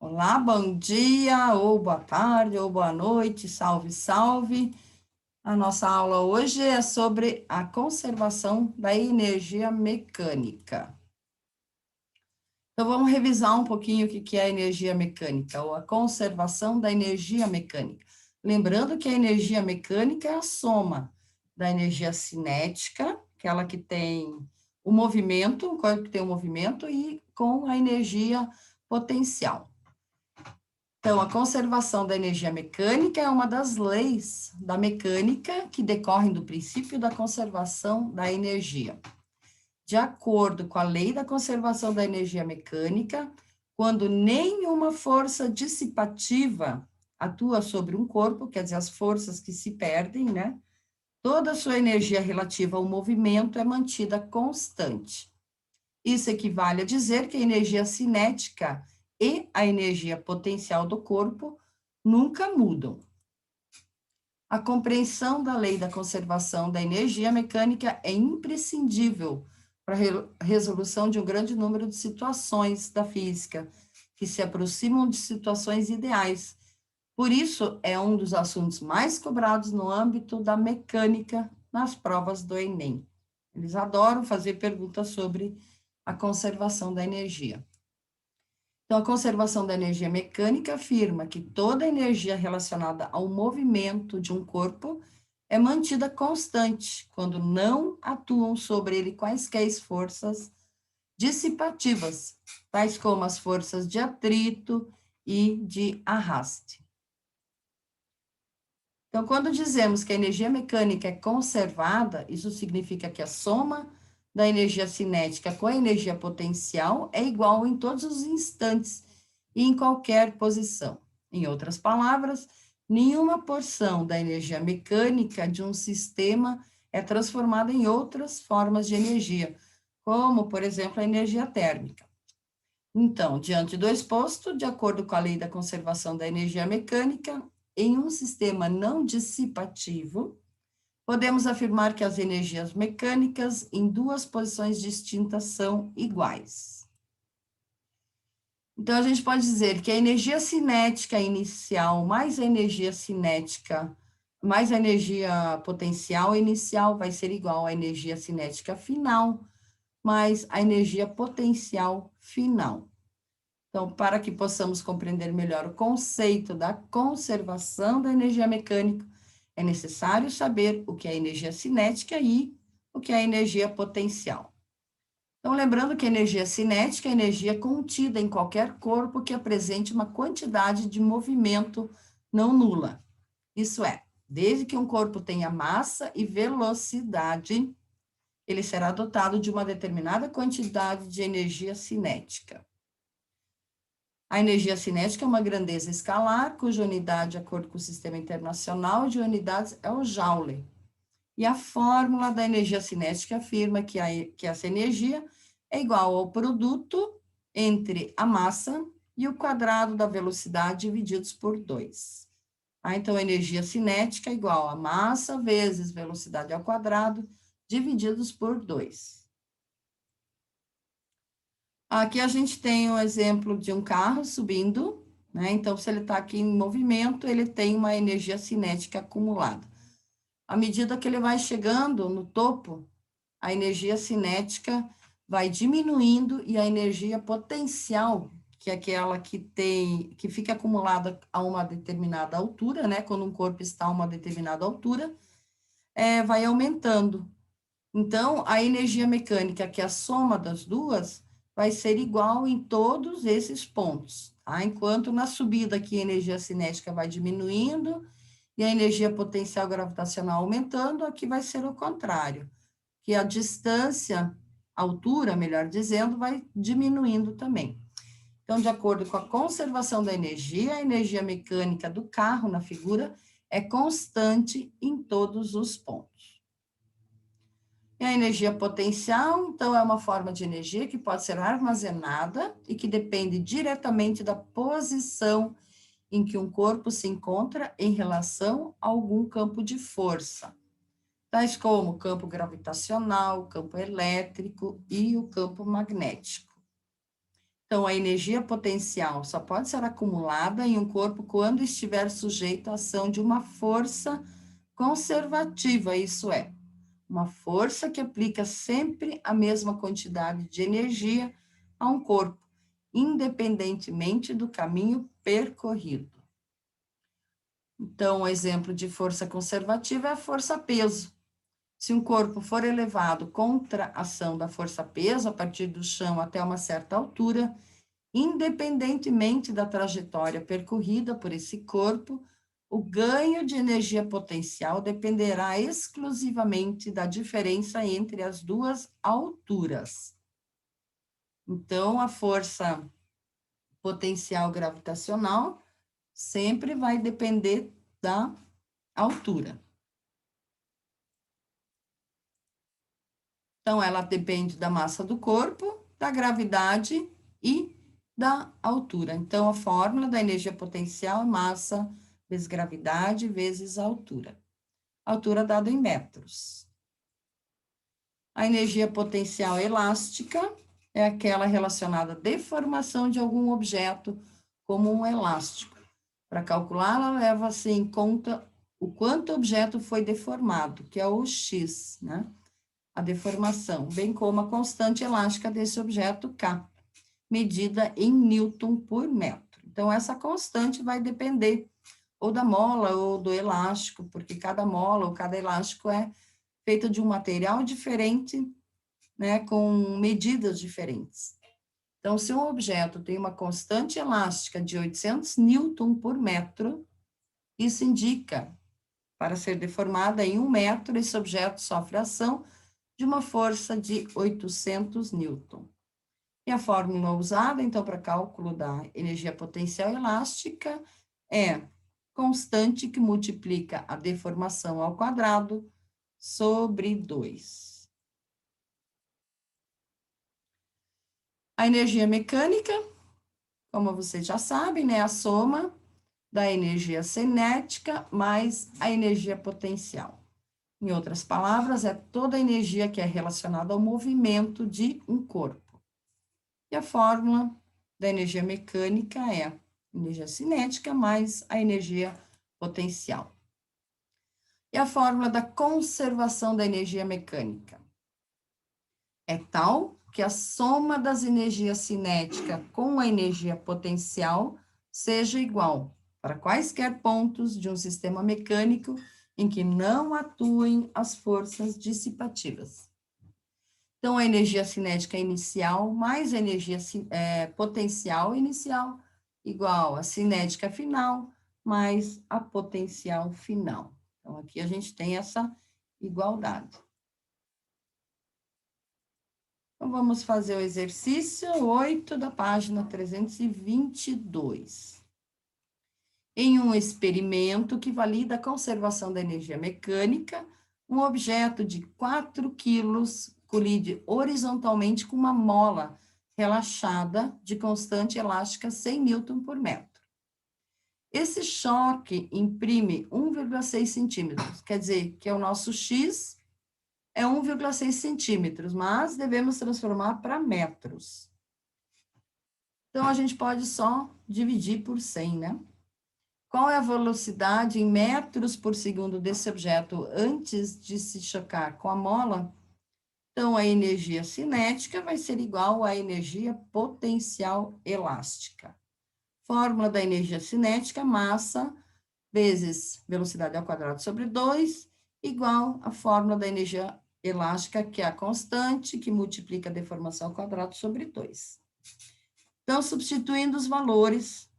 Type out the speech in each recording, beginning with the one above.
Olá, bom dia, ou boa tarde, ou boa noite, salve, salve. A nossa aula hoje é sobre a conservação da energia mecânica. Então, vamos revisar um pouquinho o que é a energia mecânica, ou a conservação da energia mecânica. Lembrando que a energia mecânica é a soma da energia cinética, aquela que tem o movimento, o corpo que tem o movimento, e com a energia potencial. Então, a conservação da energia mecânica é uma das leis da mecânica que decorrem do princípio da conservação da energia. De acordo com a lei da conservação da energia mecânica, quando nenhuma força dissipativa atua sobre um corpo, quer dizer, as forças que se perdem, né? Toda a sua energia relativa ao movimento é mantida constante. Isso equivale a dizer que a energia cinética e a energia potencial do corpo nunca mudam. A compreensão da lei da conservação da energia mecânica é imprescindível para a resolução de um grande número de situações da física, que se aproximam de situações ideais. Por isso, é um dos assuntos mais cobrados no âmbito da mecânica nas provas do Enem. Eles adoram fazer perguntas sobre a conservação da energia. Então, a conservação da energia mecânica afirma que toda energia relacionada ao movimento de um corpo é mantida constante quando não atuam sobre ele quaisquer forças dissipativas, tais como as forças de atrito e de arraste. Então, quando dizemos que a energia mecânica é conservada, isso significa que a soma da energia cinética com a energia potencial é igual em todos os instantes e em qualquer posição. Em outras palavras, nenhuma porção da energia mecânica de um sistema é transformada em outras formas de energia, como, por exemplo, a energia térmica. Então, diante do exposto, de acordo com a lei da conservação da energia mecânica, em um sistema não dissipativo, podemos afirmar que as energias mecânicas em duas posições distintas são iguais. Então, a gente pode dizer que a energia cinética inicial mais a energia cinética mais a energia potencial inicial vai ser igual à energia cinética final mais a energia potencial final. Então, para que possamos compreender melhor o conceito da conservação da energia mecânica, é necessário saber o que é energia cinética e o que é energia potencial. Então, lembrando que a energia cinética é a energia contida em qualquer corpo que apresente uma quantidade de movimento não nula. Isso é, desde que um corpo tenha massa e velocidade, ele será dotado de uma determinada quantidade de energia cinética. A energia cinética é uma grandeza escalar, cuja unidade, de acordo com o Sistema Internacional de Unidades, é o Joule. E a fórmula da energia cinética afirma que essa energia é igual ao produto entre a massa e o quadrado da velocidade divididos por 2. Então, a energia cinética é igual a massa vezes velocidade ao quadrado divididos por 2. Aqui a gente tem um exemplo de um carro subindo, né? Então, se ele está aqui em movimento, ele tem uma energia cinética acumulada. À medida que ele vai chegando no topo, a energia cinética vai diminuindo e a energia potencial, que é aquela que fica acumulada a uma determinada altura, né? Quando um corpo está a uma determinada altura, vai aumentando. Então, a energia mecânica, que é a soma das duas, vai ser igual em todos esses pontos, tá? Enquanto na subida aqui a energia cinética vai diminuindo e a energia potencial gravitacional aumentando, aqui vai ser o contrário, que a distância, a altura, melhor dizendo, vai diminuindo também. Então, de acordo com a conservação da energia, a energia mecânica do carro na figura é constante em todos os pontos. E a energia potencial, então, é uma forma de energia que pode ser armazenada e que depende diretamente da posição em que um corpo se encontra em relação a algum campo de força, tais como o campo gravitacional, o campo elétrico e o campo magnético. Então, a energia potencial só pode ser acumulada em um corpo quando estiver sujeito à ação de uma força conservativa, isso é, uma força que aplica sempre a mesma quantidade de energia a um corpo, independentemente do caminho percorrido. Então, o exemplo de força conservativa é a força-peso. Se um corpo for elevado contra a ação da força-peso a partir do chão até uma certa altura, independentemente da trajetória percorrida por esse corpo, o ganho de energia potencial dependerá exclusivamente da diferença entre as duas alturas. Então, a força potencial gravitacional sempre vai depender da altura. Então, ela depende da massa do corpo, da gravidade e da altura. Então, a fórmula da energia potencial é massa vezes gravidade vezes altura. Altura dada em metros. A energia potencial elástica é aquela relacionada à deformação de algum objeto, como um elástico. Para calculá-la, leva-se em conta o quanto o objeto foi deformado, que é o x, né? A deformação, bem como a constante elástica desse objeto K, medida em Newton por metro. Então, essa constante vai depender ou da mola ou do elástico, porque cada mola ou cada elástico é feito de um material diferente, né, com medidas diferentes. Então, se um objeto tem uma constante elástica de 800 newton por metro, isso indica, para ser deformada em 1 metro, esse objeto sofre ação de uma força de 800 newton. E a fórmula usada, então, para cálculo da energia potencial elástica é constante que multiplica a deformação ao quadrado sobre 2. A energia mecânica, como vocês já sabem, né, é a soma da energia cinética mais a energia potencial. Em outras palavras, é toda a energia que é relacionada ao movimento de um corpo. E a fórmula da energia mecânica é energia cinética mais a energia potencial. E a fórmula da conservação da energia mecânica é tal que a soma das energias cinética com a energia potencial seja igual para quaisquer pontos de um sistema mecânico em que não atuem as forças dissipativas. Então, a energia cinética inicial mais a energia potencial inicial igual a cinética final mais a potencial final. Então, aqui a gente tem essa igualdade. Então, vamos fazer o exercício 8 da página 322. Em um experimento que valida a conservação da energia mecânica, um objeto de 4 quilos colide horizontalmente com uma mola relaxada de constante elástica 100 newton por metro. Esse choque imprime 1,6 centímetros, quer dizer que é o nosso X é 1,6 centímetros, mas devemos transformar para metros. Então, a gente pode só dividir por 100, né? Qual é a velocidade em metros por segundo desse objeto antes de se chocar com a mola? Então, a energia cinética vai ser igual à energia potencial elástica. Fórmula da energia cinética, massa vezes velocidade ao quadrado sobre 2, igual à fórmula da energia elástica, que é a constante, que multiplica a deformação ao quadrado sobre 2. Então, substituindo os valores,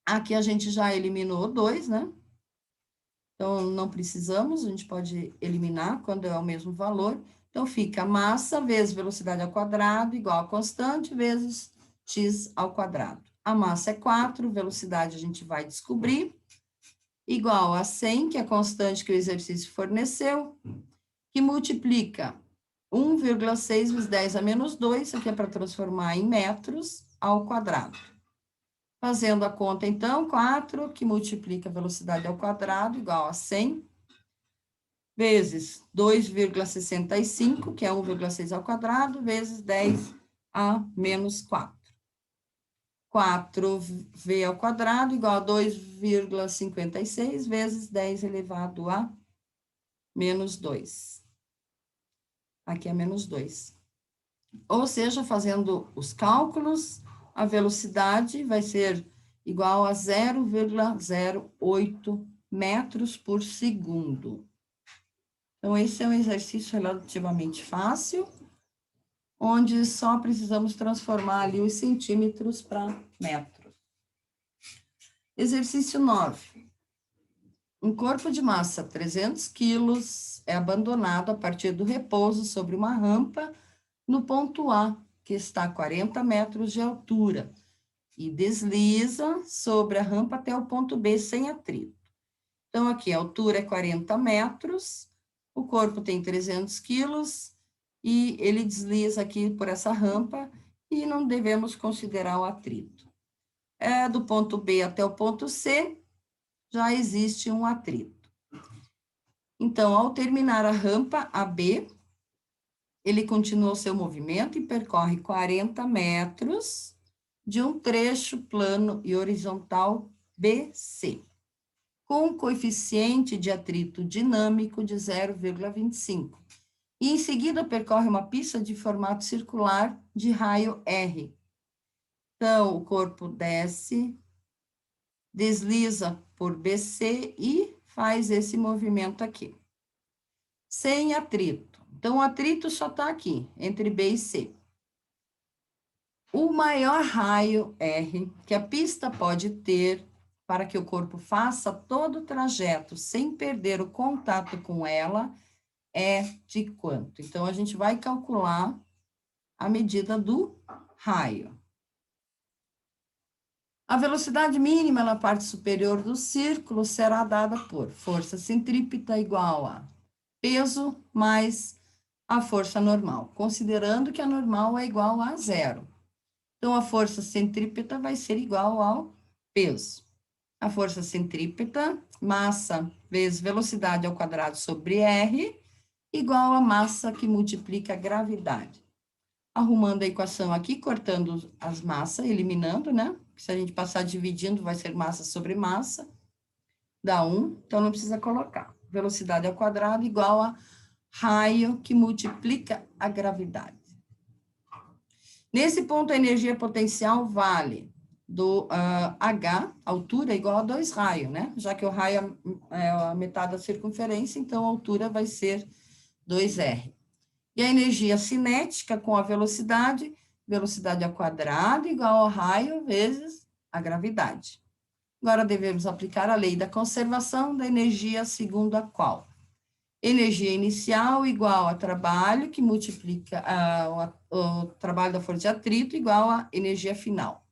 aqui a gente já eliminou 2, né? Então, não precisamos, a gente pode eliminar quando é o mesmo valor. Então, fica massa vezes velocidade ao quadrado, igual a constante, vezes x ao quadrado. A massa é 4, velocidade a gente vai descobrir, igual a 100, que é a constante que o exercício forneceu, que multiplica 1,6 vezes 10 a menos 2, isso aqui é para transformar em metros, ao quadrado. Fazendo a conta, então, 4, que multiplica a velocidade ao quadrado, igual a 100, vezes 2,65, que é 1,6 ao quadrado, vezes 10 a menos 4. 4v ao quadrado igual a 2,56 vezes 10 elevado a menos 2. Aqui é menos 2. Ou seja, fazendo os cálculos, a velocidade vai ser igual a 0,08 metros por segundo. Então, esse é um exercício relativamente fácil, onde só precisamos transformar ali os centímetros para metros. Exercício 9. Um corpo de massa 300 quilos é abandonado a partir do repouso sobre uma rampa no ponto A, que está a 40 metros de altura, e desliza sobre a rampa até o ponto B sem atrito. Então, aqui a altura é 40 metros, o corpo tem 300 quilos, e ele desliza aqui por essa rampa, e não devemos considerar o atrito. Do ponto B até o ponto C, já existe um atrito. Então, ao terminar a rampa AB, ele continua o seu movimento e percorre 40 metros de um trecho plano e horizontal BC, com um coeficiente de atrito dinâmico de 0,25. E, em seguida, percorre uma pista de formato circular de raio R. Então, o corpo desce, desliza por BC e faz esse movimento aqui. Sem atrito. Então, o atrito só está aqui, entre B e C. O maior raio R que a pista pode ter para que o corpo faça todo o trajeto sem perder o contato com ela é de quanto? Então, a gente vai calcular a medida do raio. A velocidade mínima na parte superior do círculo será dada por força centrípeta igual a peso mais a força normal, considerando que a normal é igual a 0. Então, a força centrípeta vai ser igual ao peso. A força centrípeta, massa vezes velocidade ao quadrado sobre R, igual a massa que multiplica a gravidade. Arrumando a equação aqui, cortando as massas, eliminando, né? Se a gente passar dividindo, vai ser massa sobre massa, dá 1, então não precisa colocar. Velocidade ao quadrado igual a raio que multiplica a gravidade. Nesse ponto, a energia potencial vale do H, altura, igual a 2 raios, né? Já que o raio é a metade da circunferência, então a altura vai ser 2R. E a energia cinética com a velocidade, velocidade ao quadrado igual ao raio vezes a gravidade. Agora devemos aplicar a lei da conservação da energia, segundo a qual energia inicial igual a trabalho, que multiplica o trabalho da força de atrito, igual a energia final.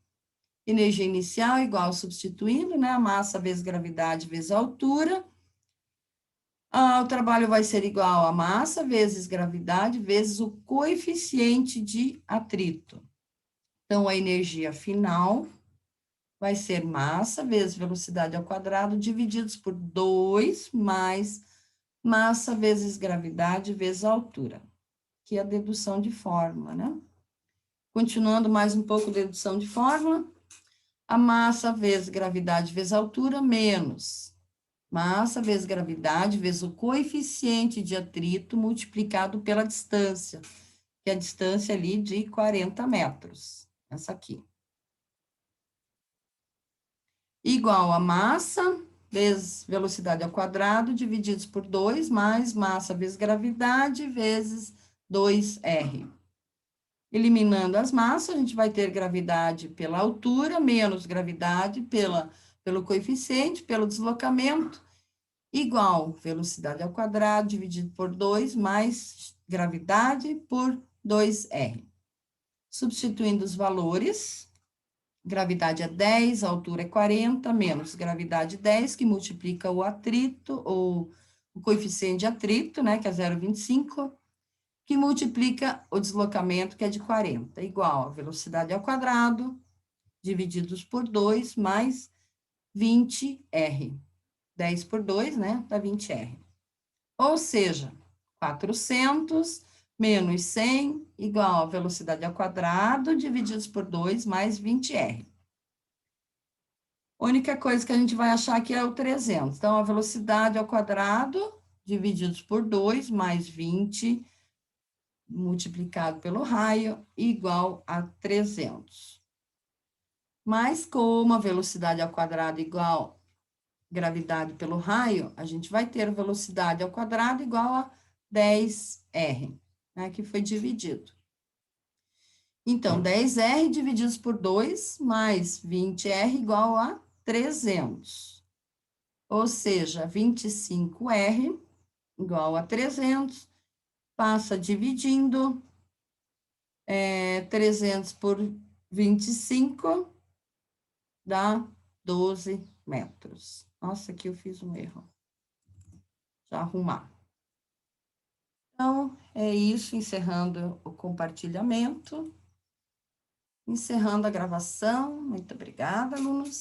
Energia inicial igual, substituindo, né, a massa vezes gravidade vezes a altura. O trabalho vai ser igual a massa vezes gravidade vezes o coeficiente de atrito. Então, a energia final vai ser massa vezes velocidade ao quadrado, divididos por 2 mais massa vezes gravidade vezes a altura, que é a dedução de fórmula, né? Continuando mais um pouco dedução de fórmula, a massa vezes gravidade vezes a altura menos massa vezes gravidade vezes o coeficiente de atrito multiplicado pela distância, que é a distância ali de 40 metros, essa aqui. Igual a massa vezes velocidade ao quadrado, divididos por 2, mais massa vezes gravidade, vezes 2R. Eliminando as massas, a gente vai ter gravidade pela altura, menos gravidade pelo coeficiente, pelo deslocamento, igual velocidade ao quadrado, dividido por 2, mais gravidade por 2R. Substituindo os valores, gravidade é 10, a altura é 40, menos gravidade 10, que multiplica o atrito, ou o coeficiente de atrito, né, que é 0,25, que multiplica o deslocamento, que é de 40, igual a velocidade ao quadrado, divididos por 2, mais 20R. 10 por 2, né, dá 20R. Ou seja, 400 menos 100 igual a velocidade ao quadrado, divididos por 2, mais 20R. A única coisa que a gente vai achar aqui é o 300. Então, a velocidade ao quadrado, divididos por 2, mais 20, multiplicado pelo raio, igual a 300. Mas, como a velocidade ao quadrado igual gravidade pelo raio, a gente vai ter velocidade ao quadrado igual a 10R, né, que foi dividido. Então, 10R divididos por 2, mais 20R igual a 300. Ou seja, 25R igual a 300, passa dividindo, 300 por 25, dá 12 metros. Nossa, aqui eu fiz um erro. Já arrumar. Então, é isso, encerrando o compartilhamento. Encerrando a gravação. Muito obrigada, alunos.